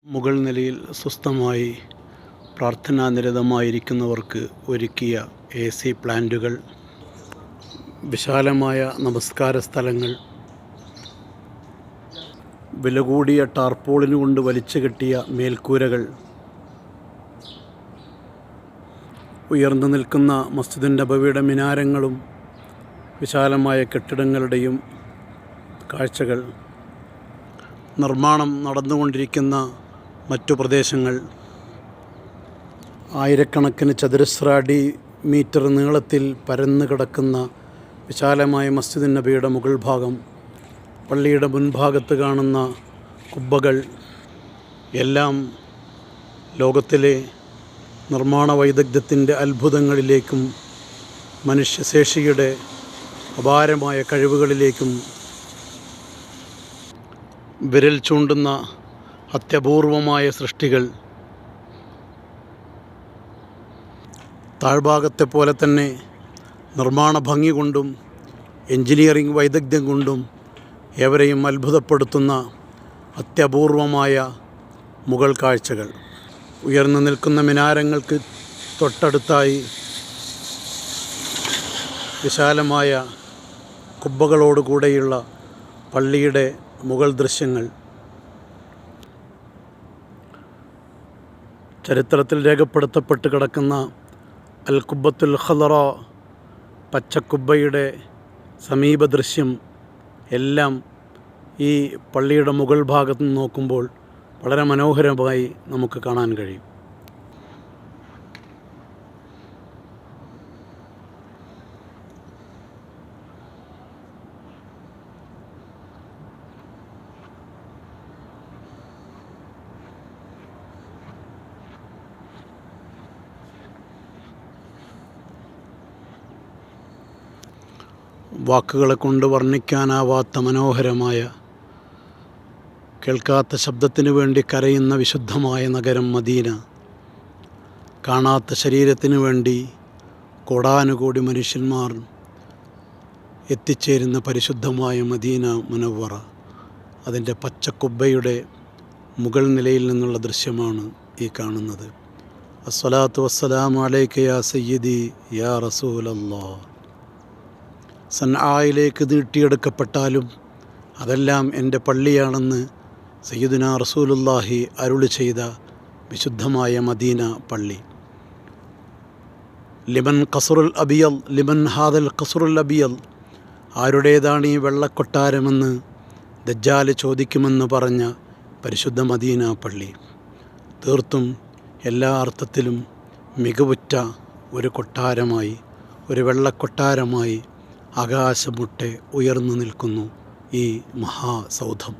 മുകൾ നിലയിൽ സ്വസ്ഥമായി പ്രാർത്ഥനാനിരതമായിരിക്കുന്നവർക്ക് ഒരുക്കിയ AC പ്ലാന്റുകൾ, വിശാലമായ നമസ്കാര സ്ഥലങ്ങൾ, വില കൂടിയ ടാർപോളിന് കൊണ്ട് വലിച്ചു കെട്ടിയ മേൽക്കൂരകൾ, ഉയർന്നു നിൽക്കുന്ന മസ്ജിദുൻ നബവിയുടെ മിനാരങ്ങളും വിശാലമായ കെട്ടിടങ്ങളുടെയും കാഴ്ചകൾ, നിർമ്മാണം നടന്നുകൊണ്ടിരിക്കുന്ന മറ്റു പ്രദേശങ്ങൾ, ആയിരക്കണക്കിന് ചതുരശ്ര അടി മീറ്റർ നീളത്തിൽ പരന്നു കിടക്കുന്ന വിശാലമായ മസ്ജിദുൻ നബിയുടെ മുകൾ ഭാഗം, പള്ളിയുടെ മുൻഭാഗത്ത് കാണുന്ന കുബ്ബകൾ എല്ലാം ലോകത്തിലെ നിർമ്മാണ വൈദഗ്ധ്യത്തിൻ്റെ അത്ഭുതങ്ങളിലേക്കും മനുഷ്യശേഷിയുടെ അപാരമായ കഴിവുകളിലേക്കും വിരൽ ചൂണ്ടുന്ന അത്യപൂർവമായ സൃഷ്ടികൾ. താഴ്ഭാഗത്തെ പോലെ തന്നെ നിർമ്മാണ ഭംഗി കൊണ്ടും എൻജിനീയറിംഗ് വൈദഗ്ധ്യം കൊണ്ടും ഏവരെയും അത്ഭുതപ്പെടുത്തുന്ന അത്യപൂർവമായ മുകൾ കാഴ്ചകൾ. ഉയർന്നു നിൽക്കുന്ന മിനാരങ്ങൾക്ക് തൊട്ടടുത്തായി വിശാലമായ കുബ്ബകളോടുകൂടെയുള്ള പള്ളിയുടെ മുകൾ ദൃശ്യങ്ങൾ. ചരിത്രത്തിൽ രേഖപ്പെടുത്തപ്പെട്ട് കിടക്കുന്ന അൽ കുബ്ബത്തുൽ ഖദറ, പച്ചക്കുബ്ബയുടെ സമീപ ദൃശ്യം എല്ലാം ഈ പള്ളിയുടെ മുകൾ ഭാഗത്ത് നിന്ന് നോക്കുമ്പോൾ വളരെ മനോഹരമായി നമുക്ക് കാണാൻ കഴിയും. വാക്കുകളെ കൊണ്ട് വർണ്ണിക്കാനാവാത്ത മനോഹരമായ, കേൾക്കാത്ത ശബ്ദത്തിനു വേണ്ടി കരയുന്ന വിശുദ്ധമായ നഗരം മദീന. കാണാത്ത ശരീരത്തിനു വേണ്ടി കോടാനുകോടി മനുഷ്യന്മാർ എത്തിച്ചേരുന്ന പരിശുദ്ധമായ മദീന മുനവ്വറ. അതിൻ്റെ പച്ചക്കുബ്ബയുടെ മുകൾ നിലയിൽ നിന്നുള്ള ദൃശ്യമാണ് ഈ കാണുന്നത്. അസ്സലാത്തു വസ്സലാമു അലൈക യാ സയ്യിദി യാ റസൂലല്ലാഹ്. സൻആയിലേക്ക് നീട്ടിയെടുക്കപ്പെട്ടാലും അതെല്ലാം എൻ്റെ പള്ളിയാണെന്ന് സയ്യിദുനാ റസൂലുള്ളാഹി അരുളി ചെയ്ത വിശുദ്ധമായ മദീന പള്ളി. ലിമൻ ഖസ്റുൽ അബിയൽ, ലിമൻ ഹാദൽ ഖസ്റുൽ അബിയൽ, ആരുടേതാണ് ഈ വെള്ളക്കൊട്ടാരമെന്ന് ദജ്ജാൽ ചോദിക്കുമെന്ന് പറഞ്ഞ പരിശുദ്ധ മദീന പള്ളി. തീർത്തും എല്ലാ അർത്ഥത്തിലും മികവുറ്റ ഒരു കൊട്ടാരമായി, ഒരു വെള്ളക്കൊട്ടാരമായി ആകാശമുട്ടെ ഉയർന്നു നിൽക്കുന്നു ഈ മഹാസൗധം.